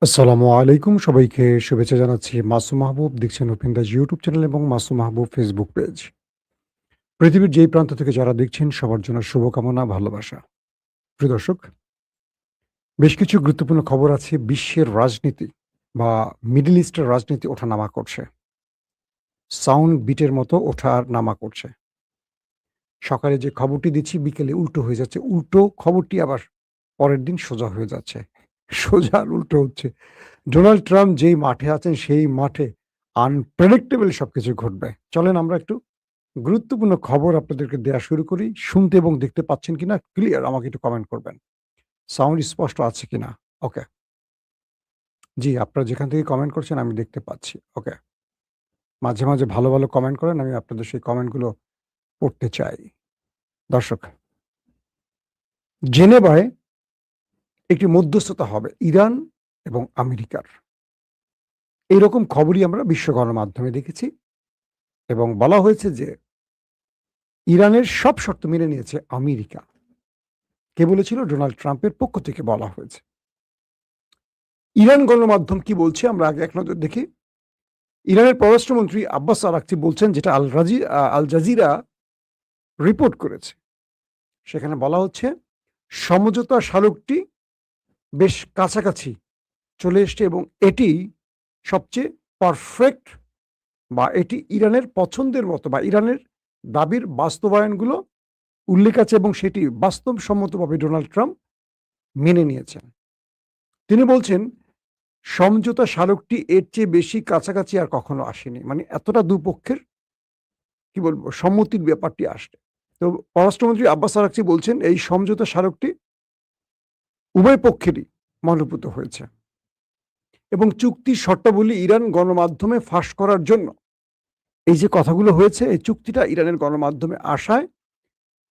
আসসালামু আলাইকুম। সবাইকে শুভেচ্ছা জানাচ্ছি। মাসুম মাহবুব দেখছেন ওপেন দাস ইউটিউব চ্যানেল এবং মাসুম মাহবুব ফেসবুক পেজ। পৃথিবীর যেই প্রান্ত থেকে যারা দেখছেন সবার জন্য শুভকামনা, ভালোবাসা। প্রিয় দর্শক, বেশ কিছু গুরুত্বপূর্ণ খবর আছে। বিশ্বের রাজনীতি বা মিডল ইস্টের রাজনীতি ওঠানামা করছে। সাউন্ড বিটের মতো ওঠা-নামা করছে। সকালে যে খবরটি দিচ্ছি বিকেলে উল্টো হয়ে যাচ্ছে। উল্টো খবরটি আবার পরের দিন সোজা হয়ে যাচ্ছে। সোজা আর উল্টো হচ্ছে। ডোনাল্ড ট্রাম্প যেই মাঠে আছেন সেই মাঠে আনপ্রেডিক্টেবল সবকিছু ঘটবে। চলেন আমরা একটু গুরুত্বপূর্ণ খবর আপনাদেরকে দেয়া শুরু করি। শুনতে এবং দেখতে পাচ্ছেন কিনা ক্লিয়ার আমাকে একটু কমেন্ট করবেন। সাউন্ড স্পষ্ট আছে কিনা? ওকে। জি, আপনারা যেখান থেকে কমেন্ট করছেন আমি দেখতে পাচ্ছি। ওকে। মাঝে, মাঝে ভালো, ভালো কমেন্ট করেন। আমি আপনাদের সেই কমেন্টগুলো পড়তে চাই। দর্শক, জেনেভায় একটি মধ্যস্থতা হবে ইরান এবং আমেরিকার। এইরকম খবরই আমরা বিশ্ব গণমাধ্যমে দেখেছি এবং বলা হয়েছে যে ইরানের সব শর্ত মেনে নিয়েছে আমেরিকা। কে বলেছিল? ডোনাল্ড ট্রাম্পের পক্ষ থেকে বলা হয়েছে। ইরান গণমাধ্যম কি বলছে আমরা আগে এক নজর দেখি। ইরানের পররাষ্ট্রমন্ত্রী আব্বাস আরাকচি বলছেন, যেটা আল জাজিরা রিপোর্ট করেছে। সেখানে বলা হচ্ছে সমঝোতা স্মারকটি বেশ কাছাকাছি চলে এসছে এবং এটি সবচেয়ে পারফেক্ট বা এটি ইরানের পছন্দের মতো বা ইরানের দাবির বাস্তবায়নগুলো উল্লেখ আছে এবং সেটি বাস্তবসম্মতভাবে ডোনাল্ড ট্রাম্প মেনে নিয়েছেন। তিনি বলছেন সমঝোতা স্মারকটি এর চেয়ে বেশি কাছাকাছি আর কখনো আসেনি। মানে এতটা দুপক্ষের কি বলবো সম্মতির ব্যাপারটি আসছে। তো পররাষ্ট্রমন্ত্রী আব্বাস আরাকচি বলছেন এই সমঝোতা স্মারকটি উভয় পক্ষেরই মনোভূত হয়েছে এবং চুক্তির শর্তাবলী ইরান গণমাধ্যমে ফাঁস করার জন্য এই যে কথাগুলো হয়েছে, এই চুক্তিটা ইরানের গণমাধ্যমে আসায়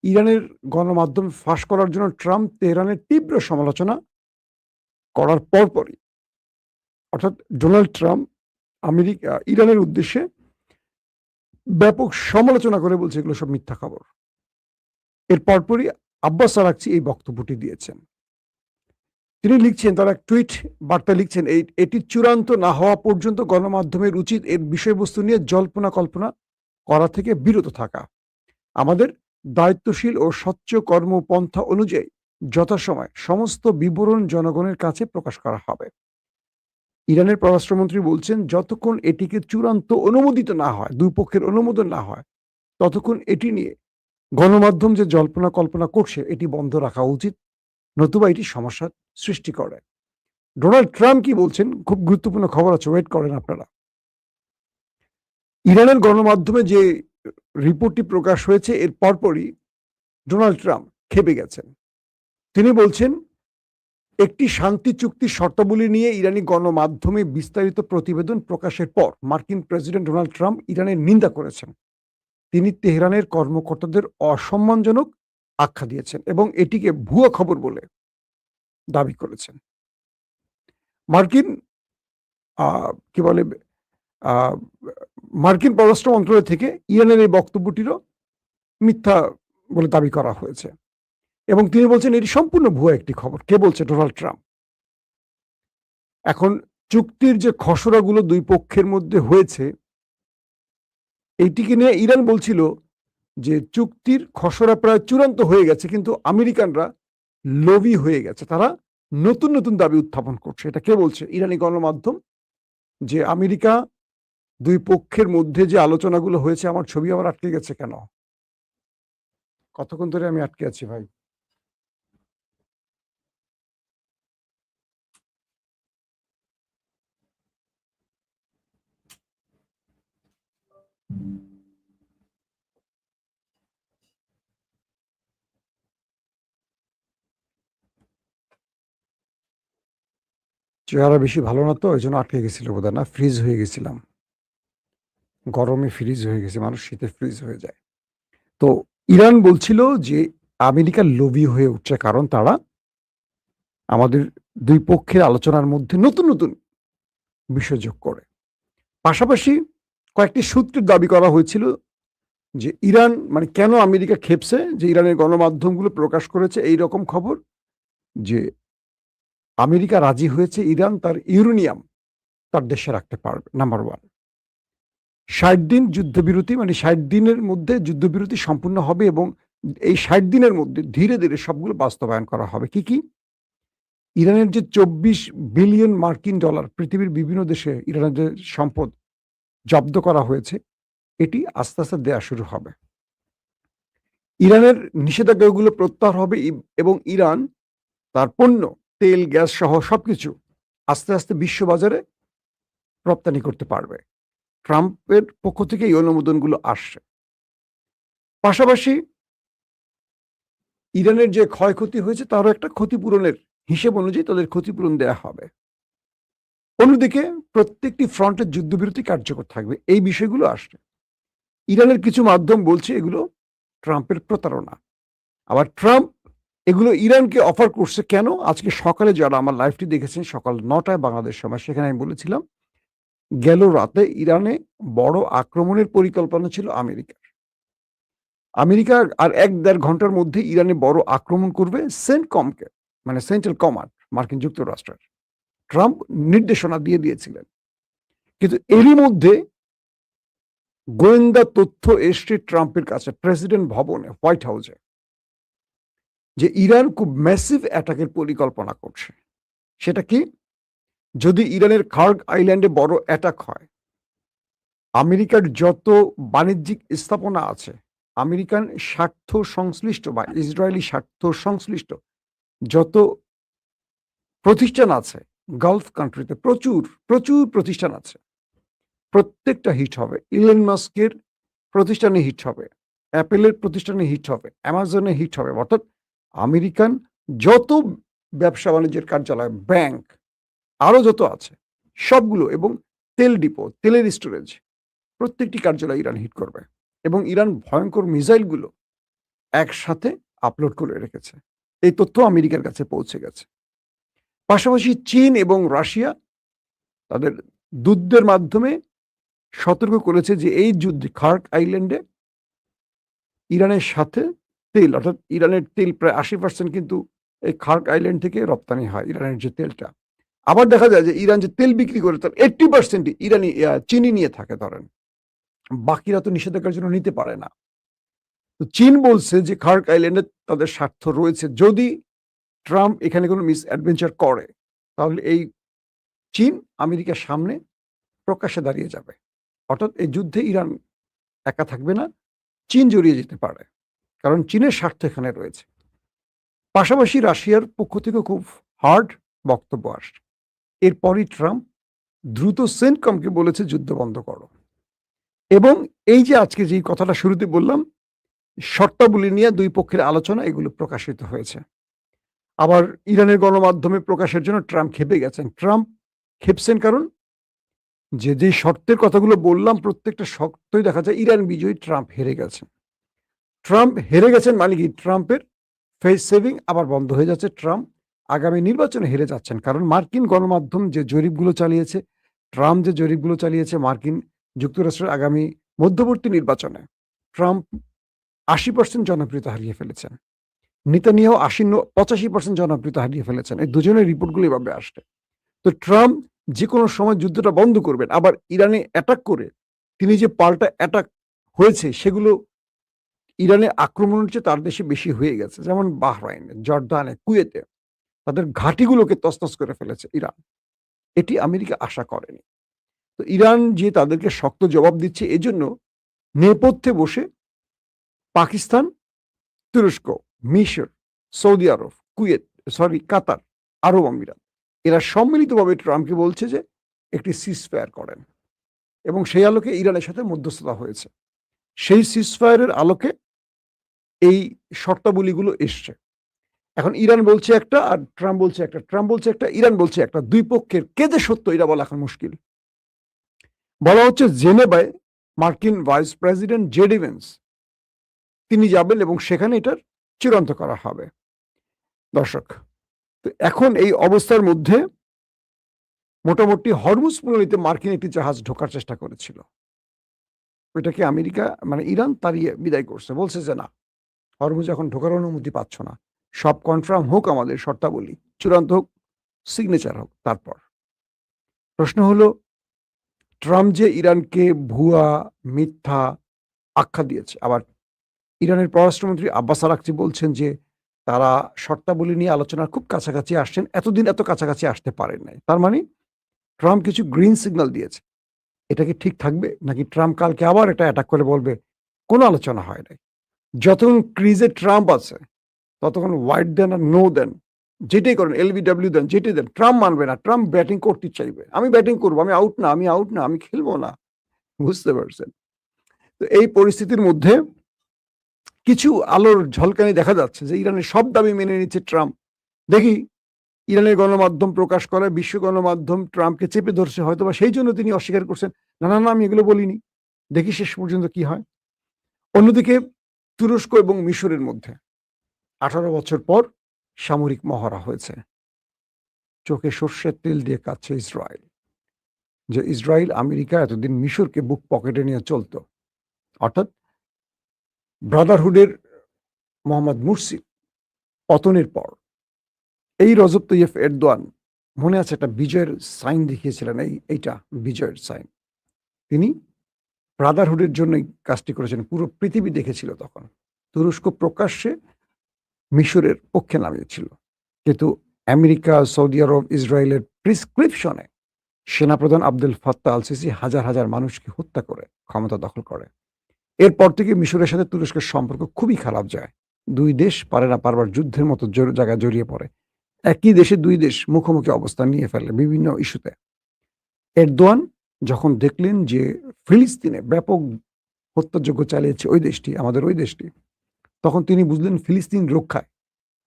ইরানের গণমাধ্যমে ফাঁস করার জন্য ট্রাম্প তেহরানের তীব্র সমালোচনা করার পরপরই, অর্থাৎ ডোনাল্ড ট্রাম্প ইরানের উদ্দেশ্যে ব্যাপক সমালোচনা করে বলছে এগুলো সব মিথ্যা খবর। এর পরপরই আব্বাস আরাকচি এই বক্তব্যটি দিয়েছেন। তিনি লিখছেন, তার এক টুইট বার্তা লিখছেন, এটি চূড়ান্ত না হওয়া পর্যন্ত গণমাধ্যমের উচিত এর বিষয়বস্তু নিয়ে জল্পনা কল্পনা করা থেকে বিরত থাকা। আমাদের দায়িত্বশীল ও স্বচ্ছ কর্মপন্থা অনুযায়ী যথাসময় সমস্ত বিবরণ জনগণের কাছে প্রকাশ করা হবে। ইরানের পররাষ্ট্রমন্ত্রী বলছেন যতক্ষণ এটিকে চূড়ান্ত অনুমোদিত না হয়, দুই পক্ষের অনুমোদন না হয়, ততক্ষণ এটি নিয়ে গণমাধ্যম যে জল্পনা কল্পনা করছে এটি বন্ধ রাখা উচিত, নতুবা এটি সমস্যার সৃষ্টি করে। ডোনাল্ড ট্রাম্প কি বলছেন? খুব গুরুত্বপূর্ণ খবর আছে, ওয়েট করেন আপনারা। ইরানের গণমাধ্যমে যে রিপোর্টটি প্রকাশ হয়েছে এর পরপরই ডোনাল্ড ট্রাম্প খেপে গেছেন। তিনি বলছেন একটি শান্তি চুক্তির শর্তাবলী নিয়ে ইরানি গণমাধ্যমে বিস্তারিত প্রতিবেদন প্রকাশের পর মার্কিন প্রেসিডেন্ট ডোনাল্ড ট্রাম্প ইরানের নিন্দা করেছেন। তিনি তেহরানের কর্মকর্তাদের অসম্মানজনক আখ্যা দিয়েছেন এবং এটিকে ভুয়া খবর বলে দাবি করেছেন। মার্কিন কি বলে মার্কিন পররাষ্ট্র মন্ত্রণালয় থেকে ইরানের এই বক্তব্যটিরও মিথ্যা বলে দাবি করা হয়েছে এবং তিনি বলছেন এটি সম্পূর্ণ ভুয়া একটি খবর। কে বলছে? Donald Trump. এখন চুক্তির যে খসড়াগুলো দুই পক্ষের মধ্যে হয়েছে, এইটিকে নিয়ে ইরান বলছিল যে চুক্তির খসড়া প্রায় চূড়ান্ত হয়ে গেছে, কিন্তু আমেরিকানরা লোভী হয়ে গেছে, তারা নতুন নতুন দাবি উত্থাপন করছে। এটা কে বলছে? ইরানি গণমাধ্যম। যে আমেরিকা দুই পক্ষের মধ্যে যে আলোচনাগুলো হয়েছে, আমার ছবি আবার আটকে গেছে কেন? কতক্ষণ ধরে আমি আটকে আছি ভাই? চেহারা বেশি ভালো না তো, এই জন্য আটকে গেছিল বোধহয়, না ফ্রিজ হয়ে গেছিলাম। গরমে ফ্রিজ হয়ে গেছে, মানুষ শীতে ফ্রিজ হয়ে যায়। তো ইরান বলছিল যে আমেরিকা লোভী হয়ে উঠছে, কারণ তারা আমাদের দুই পক্ষের আলোচনার মধ্যে নতুন নতুন বিষয় যোগ করে। পাশাপাশি কয়েকটি সূত্রের দাবি করা হয়েছিল যে ইরান, মানে কেন আমেরিকা খেপছে যে ইরানের গণমাধ্যমগুলো প্রকাশ করেছে এই রকম খবর যে আমেরিকা রাজি হয়েছে ইরান তার ইউরেনিয়াম তার দেশে রাখতে পারবে। নাম্বার 1, 60 দিন যুদ্ধবিরতি, মানে 60 দিনের মধ্যে যুদ্ধবিরতি সম্পূর্ণ হবে এবং এই 60 দিনের মধ্যে ধীরে ধীরে সবগুলো বাস্তবায়ন করা হবে। কি কি? ইরানের যে 24 বিলিয়ন মার্কিন ডলার পৃথিবীর বিভিন্ন দেশে ইরানের যে সম্পদ জব্দ করা হয়েছে, এটি আস্তে আস্তে দেয়া শুরু হবে। ইরানের নিষেধাজ্ঞাগুলো প্রত্যাহার হবে এবং ইরান তার পণ্য, তেল, গ্যাস সহ সবকিছু আস্তে আস্তে বিশ্ববাজারে রপ্তানি করতে পারবে। ট্রাম্পের পক্ষ থেকে এই অনুমোদনগুলো আসছে। পাশাপাশি ইরানের যে ক্ষয়ক্ষতি হয়েছে তারও একটা ক্ষতিপূরণের হিসেব অনুযায়ী তাদের ক্ষতিপূরণ দেয়া হবে। অন্যদিকে প্রত্যেকটি ফ্রন্টের যুদ্ধবিরতি কার্যকর থাকবে। এই বিষয়গুলো আসছে। ইরানের কিছু মাধ্যম বলছে এগুলো ট্রাম্পের প্রতারণা। আবার ট্রাম্প এগুলো ইরানকে অফার করছে কেন? আজকে সকালে যারা আমার লাইভটি দেখেছেন সকাল 9টায় বাংলাদেশ সময়, সেখানে আমি বলেছিলাম গেল রাতে ইরানে বড় আক্রমণের পরিকল্পনা ছিল আমেরিকার। আমেরিকা আর 1-1.5 ঘন্টার মধ্যে ইরানে বড় আক্রমণ করবে সেন্টকমকে, মানে সেন্ট্রাল কমান্ড মার্কিন যুক্তরাষ্ট্রের। ট্রাম্প নির্দেশনা দিয়ে দিয়েছিলেন। কিন্তু এরই মধ্যে গোয়েন্দা তথ্য এসছে ট্রাম্পের কাছে প্রেসিডেন্ট ভবনে, হোয়াইট হাউসে, যে ইরান খুব ম্যাসিভ অ্যাটাকের পরিকল্পনা করছে। সেটা কি? যদি ইরানের খার্গ আইল্যান্ডে বড় অ্যাটাক হয়, আমেরিকার যত বাণিজ্যিক স্থাপনা আছে, আমেরিকান স্বার্থ সংশ্লিষ্ট বা ইসরায়েলি স্বার্থ সংশ্লিষ্ট যত প্রতিষ্ঠান আছে গালফ কান্ট্রিতে, প্রচুর প্রচুর প্রতিষ্ঠান আছে, প্রত্যেকটা হিট হবে। ইলন মাস্কের প্রতিষ্ঠানে হিট হবে, অ্যাপেলের প্রতিষ্ঠানে হিট হবে, অ্যামাজনে হিট হবে। অর্থাৎ আমেরিকান যত ব্যবসা বাণিজ্যের কার্যালয়, ব্যাংক, আরো যত আছে সবগুলো, এবং তেল ডিপো, তেলের স্টোরেজ, প্রত্যেকটি কার্যালয় ইরান হিট করবে। এবং ইরান ভয়ঙ্কর মিসাইলগুলো একসাথে আপলোড করে রেখেছে। এই তথ্য আমেরিকার কাছে পৌঁছে গেছে। পাশাপাশি চীন এবং রাশিয়া তাদের দূতদের মাধ্যমে সতর্ক করেছে যে এই যুদ্ধে খার্গ আইল্যান্ডে ইরানের সাথে তেল, অর্থাৎ ইরানের তেল প্রায় 80% কিন্তু এই খার্গ আইল্যান্ড থেকে রপ্তানি হয়, ইরানের যে তেলটা। আবার দেখা যায় যে ইরান যে তেল বিক্রি করে তার 80% ইরানি চিনি নিয়ে থাকে ধরেন, বাকিরা তো নিষেধাজ্ঞার জন্য নিতে পারে না। তো চীন বলছে যে খার্গ আইল্যান্ডে তাদের স্বার্থ রয়েছে, যদি ট্রাম্প এখানে কোনো মিস অ্যাডভেঞ্চার করে তাহলে এই চীন আমেরিকার সামনে প্রকাশ্যে দাঁড়িয়ে যাবে। অর্থাৎ এই যুদ্ধে ইরান একা থাকবে না, চীন জড়িয়ে যেতে পারে, কারণ চীনের স্বার্থ এখানে রয়েছে। পাশাপাশি রাশিয়ার পক্ষ থেকে খুব হার্ড বক্তব্য আসছে। এরপরই ট্রাম্প দ্রুত সেন্টকমকে বলেছে যুদ্ধ বন্ধ করো। এবং এই যে আজকে যে কথাটা শুরুতে বললাম, শর্তাবলী নিয়ে দুই পক্ষের আলোচনা, এগুলো প্রকাশিত হয়েছে। আবার ইরানের গণমাধ্যমে প্রকাশের জন্য ট্রাম্প খেপে গেছেন। ট্রাম্প খেপছেন কারণ যে শর্তের কথাগুলো বললাম প্রত্যেকটা শর্তই দেখা যায় ইরান বিজয়ী, ট্রাম্প হেরে গেছেন। ট্রাম্প হেরে গেছেন মানে কি? ট্রাম্পের ফেস সেভিং আবার বন্ধ হয়ে যাচ্ছে। ট্রাম্প আগামী নির্বাচনে হেরে যাচ্ছেন, কারণ মার্কিন গণমাধ্যম যে জরিপগুলো চালিয়েছে, ট্রাম্প যে জরিপগুলো চালিয়েছে, মার্কিন যুক্তরাষ্ট্রের আগামী মধ্যবর্তী নির্বাচনে ট্রাম্প 80% জনপ্রিয়তা হারিয়ে ফেলেছেন। নেতানিয়াহু 85% জনপ্রিয়তা হারিয়ে ফেলেছেন। এই দুজনের রিপোর্টগুলো এভাবে আসছে। তো ট্রাম্প যে কোনো সময় যুদ্ধটা বন্ধ করবেন। আবার ইরানে অ্যাটাক করে তিনি যে পাল্টা অ্যাটাক হয়েছে সেগুলো ইরানে আক্রমণের চেয়ে তার দেশে বেশি হয়ে গেছে। যেমন বাহরাইনে, জর্দানে, কুয়েতে তাদের ঘাঁটিগুলোকে তছনছ করে ফেলেছে ইরান। এটি আমেরিকা আশা করেনি। তো ইরান যে তাদেরকে শক্ত জবাব দিচ্ছে, এজন্য নেপথ্যে বসে পাকিস্তান, তুরস্ক, মিশর, সৌদি আরব, কাতার, আরব আমিরাত, এরা সম্মিলিতভাবে ট্রাম্পকে বলছে যে একটি সিজফায়ার করেন, এবং সেই আলোকে ইরানের সাথে মধ্যস্থতা হয়েছে। সেই সিজফায়ারের আলোকে এই শর্তাবলীগুলো এসছে। এখন ইরান বলছে একটা আর ট্রাম্প বলছে একটা, ট্রাম্প বলছে একটা, ইরান বলছে একটা। দুই পক্ষের কে যে সত্য এটা বলা এখন মুশকিল। বলা হচ্ছে জেনেভায় মার্কিন ভাইস প্রেসিডেন্ট জেডি ভেন্স তিনি যাবেন এবং সেখানে এটার চূড়ান্ত করা হবে। দর্শক, তো এখন এই অবস্থার মধ্যে মোটামুটি হরমুজ প্রণালীতে মার্কিন একটি জাহাজ ঢোকার চেষ্টা করেছিল। ওইটাকে আমেরিকা, মানে ইরান তাড়িয়ে বিদায় করছে, বলছে যে না, হরমুজ এখন ঢোকার অনুমতি পাচ্ছ না, সব কনফার্ম হোক, আমাদের শর্তাবলী চূড়ান্ত হোক, সিগনেচার হোক তারপর। প্রশ্ন হলো ট্রাম্প যে ইরানকে ভুয়া, মিথ্যা আখ্যা দিয়েছে। আবার ইরানের পররাষ্ট্রমন্ত্রী আব্বাস আরাকচি বলছেন যে তারা শর্তাবলী নিয়ে আলোচনার খুব কাছাকাছি আসছেন। এতদিন এত কাছাকাছি আসতে পারেন নাই। তার মানে ট্রাম্প কিছু গ্রিন সিগন্যাল দিয়েছে। এটা কি ঠিক থাকবে? নাকি ট্রাম্প কালকে আবার এটা অ্যাটাক করে বলবে, "কোনো আলোচনা হয় নাই।" যতক্ষণ ক্রিজে ট্রাম্প আছে, ততক্ষণ হোয়াইট দেন আর নো দেন। যেটাই করেন, এলবিডব্লিউ দেন, যেটাই দেন, ট্রাম্প মানবে না। ট্রাম্প ব্যাটিং করতে চাইবে। "আমি ব্যাটিং করব। আমি আউট না, আমি আউট না, আমি খেলবো না।" বুঝতে পারছেন? তো এই পরিস্থিতির মধ্যে কিছু আলোর ঝলকানি দেখা যাচ্ছে যে ইরানের সব দাবি মেনে নিচ্ছে ট্রাম্প। দেখি ইরানের গণমাধ্যম প্রকাশ করে, বিশ্ব গণমাধ্যম ট্রাম্পকে চেপে ধরছে, হয়তোবা সেই জন্য তিনি অস্বীকার করছেন, "না, না, না, আমি এগুলো বলিনি।" দেখি শেষ পর্যন্ত কি হয়। অন্যদিকে তুরস্ক এবং মিশরের মধ্যে 18 বছর পর সামরিক মহড়া হয়েছে। চোখে সর্ষের তেল দিয়ে কাঁদছে ইসরায়েল। যে ইসরায়েল, আমেরিকা এতদিন মিশরকে বুক পকেটে নিয়ে চলত। অর্থাৎ ব্রাদারহুডের মোহাম্মদ মুরসি পতনের পর এই রজব তৈয়ব এরদোয়ান, মনে আছে একটা বিজয়ের সাইন দেখিয়েছিলেন, এইটা বিজয়ের সাইন। তিনি ব্রাদারহুডের জন্য এই কাজটি করেছেন। পুরো পৃথিবী দেখেছিল তখন। তুরস্ক প্রকাশ্যে মিশরের পক্ষে নামিয়েছিল। কিন্তু আমেরিকা, সৌদি আরব, ইসরায়েলের প্রিসক্রিপশনে সেনাপ্রধান আব্দুল ফাত্তাহ আল সিসি হাজার হাজার মানুষকে হত্যা করে ক্ষমতা দখল করে। এরপর থেকে মিশরের সাথে তুরস্কের সম্পর্ক খুবই খারাপ যায়। ২ দেশ পারে না পারবার যুদ্ধের মতো জায়গায় জড়িয়ে পড়ে। একই দেশে ২ দেশ মুখোমুখি অবস্থান নিয়ে ফেলে বিভিন্ন ইস্যুতে। এরদোয়ান যখন দেখলেন যে ফিলিস্তিনে ব্যাপক হত্যাযজ্ঞ চালিয়েছে ওই দেশটি, আমাদের ওই দেশটি, তখন তিনি বুঝলেন ফিলিস্তিন রক্ষায়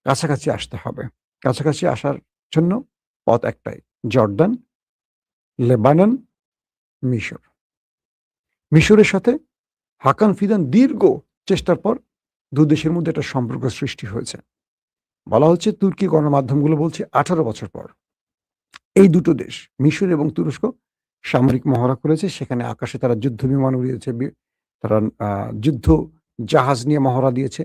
কাছাকাছি আসতে হবে। কাছাকাছি আসার জন্য পথ একটাই, জর্ডান, লেবানন, মিশর। মিশরের সাথে হাকান ফিদান দীর্ঘ চেষ্টার পর ২ দেশের মধ্যে একটা সম্পর্ক সৃষ্টি হয়েছে। বলা হচ্ছে তুর্কি গণমাধ্যমগুলো বলছে ১৮ বছর পর এই দুটো দেশ, মিশর এবং তুরস্ক সামরিক মহড়া করেছে। সেখানে আকাশে তারা যুদ্ধ বিমান উড়িয়েছে, তারা যুদ্ধ জাহাজ নিয়ে মহড়া দিয়েছে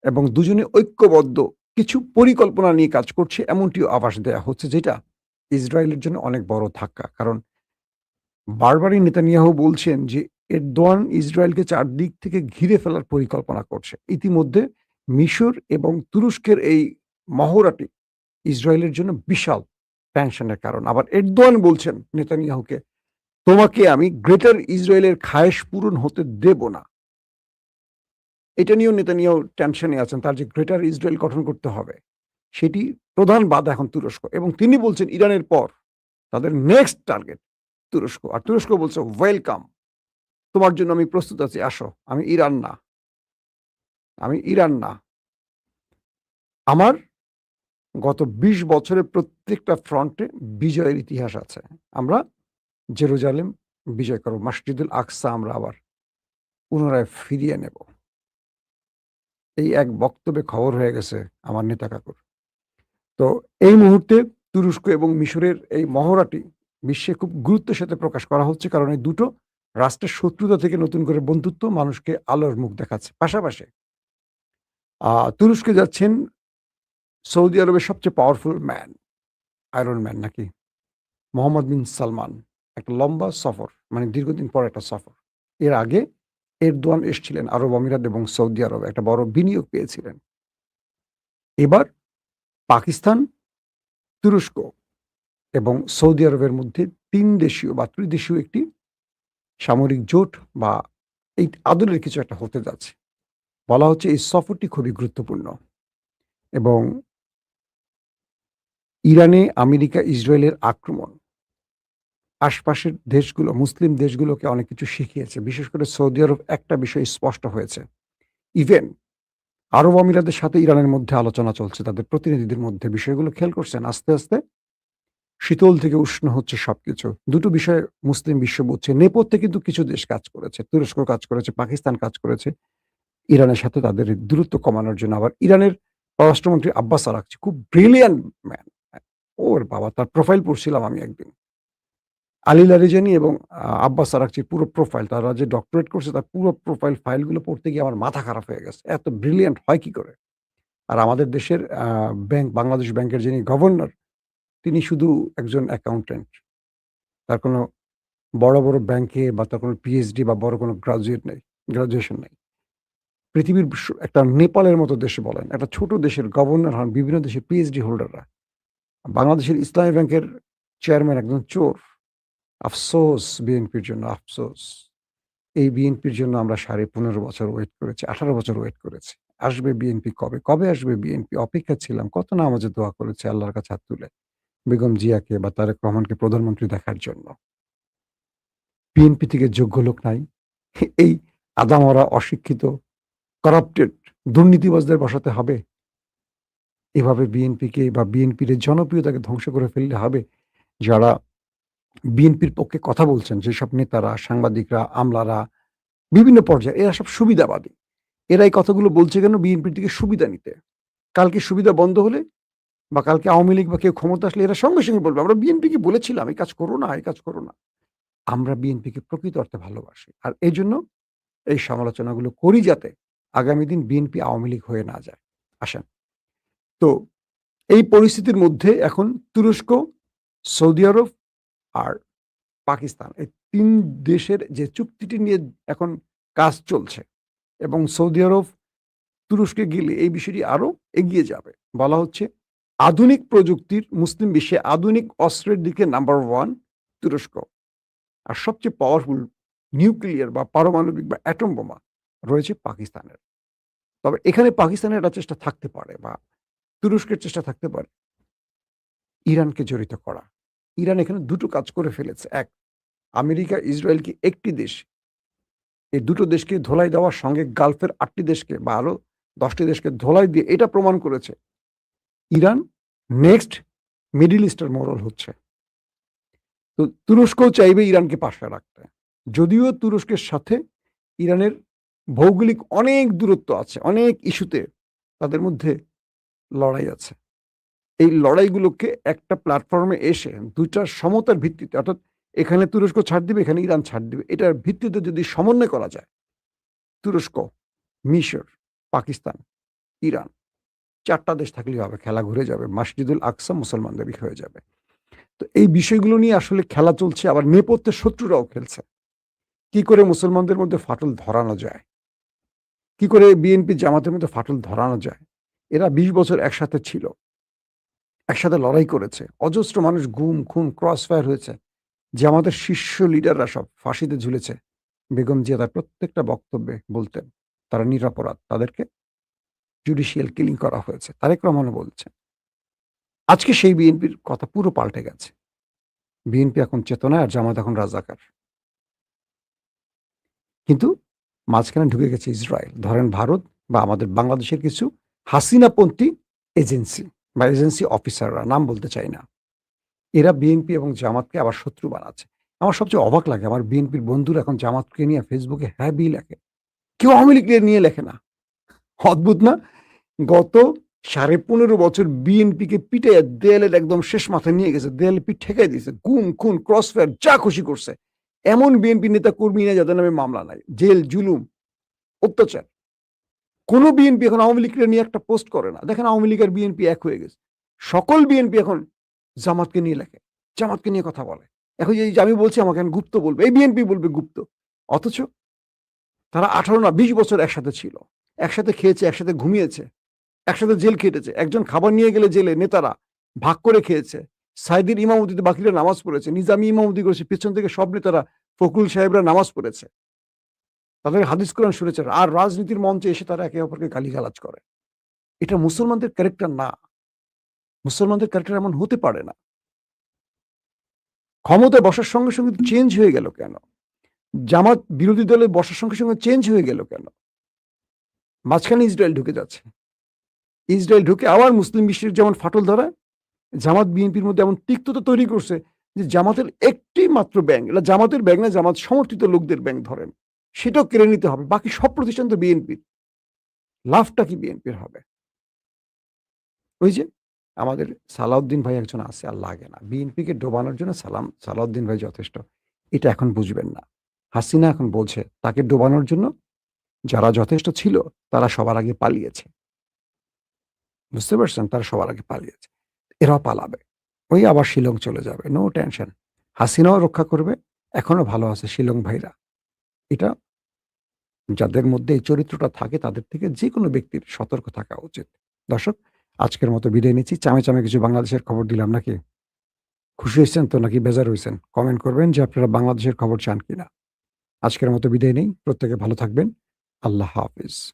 এবং দুজনে ঐক্যবদ্ধ কিছু পরিকল্পনা নিয়ে কাজ করছে, এমনটিও আভাস দেয়া হচ্ছে, যেটা ইসরায়েলের জন্য অনেক বড় ধাক্কা। কারণ বারবারই নেতানিয়াহু বলছেন যে এরদোয়ান ইসরায়েলকে চারদিক থেকে ঘিরে ফেলার পরিকল্পনা করছে। ইতিমধ্যে মিশর এবং তুরস্কের এই মহড়াটি ইসরায়েলের জন্য বিশাল টেনশনের কারণ। আবার এরদোয়ান বলছেন নেতানিয়াহুকে, "তোমাকে আমি গ্রেটার ইসরায়েলের খায়েশ পূরণ হতে দেব না।" এটা নিয়েও নেতানিয়াহু টেনশনে আছেন। তার যে গ্রেটার ইসরায়েল গঠন করতে হবে, সেটি প্রধান বাধা এখন তুরস্ক। এবং তিনি বলছেন ইরানের পর তাদের নেক্সট টার্গেট তুরস্ক। আর তুরস্ক বলছে, "ওয়েলকাম। তোমার জন্য আমি প্রস্তুত আছি, আসো। আমি ইরান না, আমি ইরান না। আমার গত ২০ বছরের প্রত্যেকটা ফ্রন্টে বিজয়ের ইতিহাস আছে। আমরা জেরুজালেম বিজয় করব। মসজিদুল আকসা আমরা আবার পুনরায় ফিরিয়ে নেব।" এই এক বক্তব্যে খবর হয়ে গেছে আমার নেতা কাকুর। তো এই মুহূর্তে তুরস্ক এবং মিশরের এই মহড়াটি বিশ্বে খুব গুরুত্বের সাথে প্রকাশ করা হচ্ছে। কারণ এই দুটো রাষ্ট্রের শত্রুতা থেকে নতুন করে বন্ধুত্ব মানুষকে আলোর মুখ দেখাচ্ছে। পাশাপাশি তুরস্কে যাচ্ছেন সৌদি আরবের সবচেয়ে পাওয়ারফুল ম্যান, আয়রন ম্যান নাকি? মোহাম্মদ বিন সালমান। একটা লম্বা সফর, মানে দীর্ঘদিন পর একটা সফর। এর আগে এরদোয়ান এসছিলেন আরব আমিরাত এবং সৌদি আরবে, একটা বড় বিনিয়োগ পেয়েছিলেন। এবার পাকিস্তান, তুরস্ক এবং সৌদি আরবের মধ্যে ৩ দেশীয় বা ত্রিদেশীয় একটি সামরিক জোট বা এই আদলের কিছু একটা হতে যাচ্ছে। বলা হচ্ছে এই সফরটি খুবই গুরুত্বপূর্ণ এবং ইরানে আমেরিকা, ইসরায়েলের আক্রমণ আশপাশের দেশগুলো, মুসলিম দেশগুলোকে অনেক কিছু শিখিয়েছে। বিশেষ করে সৌদি আরব একটা বিষয় স্পষ্ট হয়েছে। ইভেন আরব আমিরাতের সাথে ইরানের মধ্যে আলোচনা চলছে তাদের প্রতিনিধিদের মধ্যে। বিষয়গুলো খেয়াল করছেন? আস্তে, আস্তে শীতল থেকে উষ্ণ হচ্ছে সবকিছু। দুটো বিষয় মুসলিম বিশ্ব বুঝছে। নেপথ্যে কিন্তু কিছু দেশ কাজ করেছে। তুরস্ক কাজ করেছে, পাকিস্তান কাজ করেছে ইরানের সাথে তাদের এই দূরত্ব কমানোর জন্য। আবার ইরানের পররাষ্ট্রমন্ত্রী আব্বাস আরাকচি খুব ব্রিলিয়ান্ট ম্যান। ওর বাবা! তার প্রোফাইল পড়ছিলাম আমি একদিন। আলী লারিজানি এবং আব্বাস আরাকচির পুরো প্রোফাইল, তারা যে ডক্টরেট করছে তার পুরো প্রোফাইল ফাইলগুলো পড়তে গিয়ে আমার মাথা খারাপ হয়ে গেছে। এত ব্রিলিয়ান্ট হয় কি করে? আর আমাদের দেশের বাংলাদেশ ব্যাংকের যিনি গভর্নর, তিনি শুধু একজন অ্যাকাউন্ট্যান্ট। তার কোনো বড়, বড় ব্যাংকে বা তার কোনো পিএইচডি বা বড় কোনো গ্র্যাজুয়েশন নাই। পৃথিবীর একটা নেপালের মতো দেশে বলেন, একটা ছোট দেশের গভর্নর হন বিভিন্ন দেশের পিএইচডি হোল্ডাররা। বাংলাদেশের ইসলামী ব্যাংকের চেয়ারম্যান একজন চোর। আফসোস বিএনপির জন্য আফসোস। এই বিএনপির জন্য আমরা ১৫.৫ বছর ওয়েট করেছি, ১৮ বছর ওয়েট করেছি। আসবে বিএনপি কবে? কবে আসবে বিএনপি? অপেক্ষায় ছিলাম। কত নামাজে দোয়া করেছি আল্লাহর কাছে হাত তুলে। বেগম জিয়াকে বা তারেক রহমানকে প্রধানমন্ত্রী দেখার জন্য। বিএনপি থেকে যোগ্য লোক নাই। এই আদামরা অশিক্ষিত, করাপ্টেড দুর্নীতিবাজদের বসাতে হবে। এভাবে বিএনপিকে বা বিএনপির জনপ্রিয়তাকে ধ্বংস করে ফেললে হবে? যারা বিএনপির পক্ষে কথা বলছেন, যেসব নেতারা, সাংবাদিকরা, আমলারা, বিভিন্ন পর্যায়ে এরা সব সুবিধাবাদী। এরা এই কথাগুলো বলছে কেন? বিএনপির থেকে সুবিধা নিতে। কালকে সুবিধা বন্ধ হলে বা কালকে আওয়ামী লীগ বা কেউ ক্ষমতা আসলে এরা সঙ্গে, সঙ্গে বলবে, "আমরা বিএনপিকে বলেছিলাম এই কাজ করো না, এই কাজ করো না।" আমরা বিএনপিকে প্রকৃত অর্থে ভালোবাসি। আর এজন্য এই সমালোচনাগুলো করি যাতে আগামী দিন বিএনপি আওয়ামী লীগ হয়ে না যায়। আসেন। তো এই পরিস্থিতির মধ্যে এখন তুরস্ক, সৌদি আরব আর পাকিস্তান এই ৩ দেশের যে চুক্তিটি নিয়ে এখন কাজ চলছে এবং সৌদি আরব তুরস্কে গেলে এই বিষয়টি আরো এগিয়ে যাবে। বলা হচ্ছে আধুনিক প্রযুক্তির মুসলিম বিশ্বে আধুনিক অস্ত্রের দিকে নাম্বার 1 তুরস্ক। আর সবচেয়ে পাওয়ারফুল নিউক্লিয়ার বা পারমাণবিক বা অ্যাটম বোমা রয়েছে পাকিস্তানের। তবে এখানে পাকিস্তানের একটা চেষ্টা থাকতে পারে বা তুরস্কের চেষ্টা থাকতে পারে ইরানকে জড়িত করা। ইরান এখানে ২ টো কাজ করে ফেলেছে। ১, আমেরিকা, ইসরায়েল কি একটি দেশ। এই ২ টো দেশকে ধোলাই দেওয়ার সঙ্গে গালফের ৮ টি দেশকে বা আরো ১০ টি দেশকে ধোলাই দিয়ে এটা প্রমাণ করেছে ইরান নেক্সট মিডল ইস্টের মোড়ল হচ্ছে। তো তুরস্কও চাইবে ইরানকে পাশে রাখতে। যদিও তুরস্কের সাথে ইরানের ভৌগোলিক অনেক দূরত্ব আছে, অনেক ইস্যুতে তাদের মধ্যে লড়াই আছে। এই লড়াইগুলোকে একটা প্ল্যাটফর্মে এসে ২ টার সমতার ভিত্তিতে অর্থাৎ এখানে তুরস্ক ছাড় দিবে, এখানে ইরান ছাড় দিবে। এটার ভিত্তিতে যদি সমন্বয় করা যায়, তুরস্ক, মিশর, পাকিস্তান, ইরান ৪ টা দেশ থাকলেই হবে। খেলা ঘুরে যাবে। মসজিদুল আকসা মুসলমানদেরই হয়ে যাবে। তো এই বিষয়গুলো নিয়ে আসলে খেলা চলছে, আবার নেপথ্যে শত্রুরাও খেলছে। কি করে মুসলমানদের মধ্যে ফাটল ধরানো যায়? কি করে বিএনপি জামাতের মধ্যে ফাটল ধরানো যায়? এরা ২০ বছর একসাথে ছিল। একসাথে লড়াই করেছে। অজস্র মানুষ গুম, খুন, ক্রস ফায়ার হয়েছে। জামাতের শীর্ষ লিডাররা সব ফাঁসিতে ঝুলেছে। বেগম জিয়া তার প্রত্যেকটা বক্তব্যে বলতেন, তারা নিরপরাধ। তাদেরকে জুডিশিয়াল কিলিং করা হয়েছে। তারেক রহমানও বলছেন। আজকে সেই বিএনপির কথা পুরো পাল্টে গেছে। বিএনপি এখন চেতনায় আর জামাত এখন রাজাকার। কিন্তু মাঝখানে ঢুকে গেছে ইসরায়েল। ধরেন ভারত বা আমাদের বাংলাদেশের কিছু হাসিনাপন্থী এজেন্সি বা এজেন্সি অফিসাররা, নাম বলতে চাই না। এরা বিএনপি এবং জামাতকে আবার শত্রু বানাচ্ছে। আমার সবচেয়ে অবাক লাগে আমার বিএনপির বন্ধুরা এখন জামাতকে নিয়ে ফেসবুকে হ্যাবি লেখে। কেউ আওয়ামী লীগ নিয়ে লেখে না। অদ্ভুত না? গত ১৫.৫ বছর বিএনপিকে পিটাইয়া দেয়ালের একদম শেষ মাথায় নিয়ে গেছে। দেয়ালে পিঠ ঠেকাই দিয়েছে। গুম, খুন, ক্রস ফায়ার যা খুশি করছে। এমন বিএনপি নেতা কর্মী নেই যাদের নামে মামলা নাই। জেল, জুলুম, অত্যাচার। কোন বিএনপি এখন আওয়ামী লীগকে নিয়ে একটা পোস্ট করে না। দেখেন আওয়ামী লীগ আর বিএনপি এক হয়ে গেছে। সকল বিএনপি এখন জামাতকে নিয়ে লেখে। জামাতকে নিয়ে কথা বলে। এখন এই যে আমি বলছি আমাকে এখন গুপ্ত বলবে। এই বিএনপি বলবে গুপ্ত। অথচ তারা ১৮ না ২০ বছর একসাথে ছিল। একসাথে খেয়েছে, একসাথে ঘুমিয়েছে, একসাথে জেল খেটেছে। একজন খাবার নিয়ে গেলে জেলে নেতারা ভাগ করে খেয়েছে। সাইদির ইমামতিতে বাকিরা নামাজ পড়েছে। নিজামী ইমামতি করেছে। পেছন থেকে সব নেতারা ফখরুল সাহেবরা নামাজ পড়েছে। তাদের হাদিস কোরআন শুনেছে। আর রাজনীতির মঞ্চে এসে তারা একে অপরকে গালিগালাজ করে। এটা মুসলমানদের ক্যারেক্টার না। মুসলমানদের ক্যারেক্টার এমন হতে পারে না। ক্ষমতায় বসার সঙ্গে, সঙ্গে চেঞ্জ হয়ে গেল কেন? জামাত বিরোধী দলে বসার সঙ্গে, সঙ্গে চেঞ্জ হয়ে গেল কেন? মাঝখানে ইসরায়েল ঢুকে যাচ্ছে। ইসরায়েল ঢুকে আবার মুসলিম বিশ্বের যেমন ফাটল ধরায়, জামাত বিএনপির মধ্যে এমন তিক্ততা তৈরি করছে যে জামাতের একটি মাত্র ব্যাংক, এটা জামাতের ব্যাংক না, জামাত সমর্থিত লোকদের ব্যাংক ধরেন। সেটাও কেড়ে নিতে হবে। বাকি সব প্রতিষ্ঠান তো বিএনপির। লাভটা কি বিএনপির হবে? ওই যে আমাদের সালাউদ্দিন ভাই একজন আছে, আর লাগে না। বিএনপিকে ডোবানোর জন্য সালাউদ্দিন ভাই যথেষ্ট। এটা এখন বুঝবেন না। হাসিনা এখন বলছে তাকে ডোবানোর জন্য যারা যথেষ্ট ছিল তারা সবার আগে পালিয়েছে। বুঝতে পারছেন? তারা সবার আগে পালিয়েছে। এরাও পালাবে। ওই আবার শিলং চলে যাবে। No tension. হাসিনাও রক্ষা করবে। এখনো ভালো আছে শিলং ভাইরা। এটা যাদের মধ্যে এই চরিত্রটা থাকে তাদের থেকে যেকোনো ব্যক্তির সতর্ক থাকা উচিত। দর্শক, আজকের মতো বিদায় নিচ্ছি। চামে, চামে কিছু বাংলাদেশের খবর দিলাম নাকি? খুশি হইছেন তো নাকি বেজার হইছেন? কমেন্ট করবেন যে আপনারা বাংলাদেশের খবর চান কিনা? আজকের মতো বিদায় নেই। প্রত্যেকে ভালো থাকবেন। আল্লাহ হাফেজ।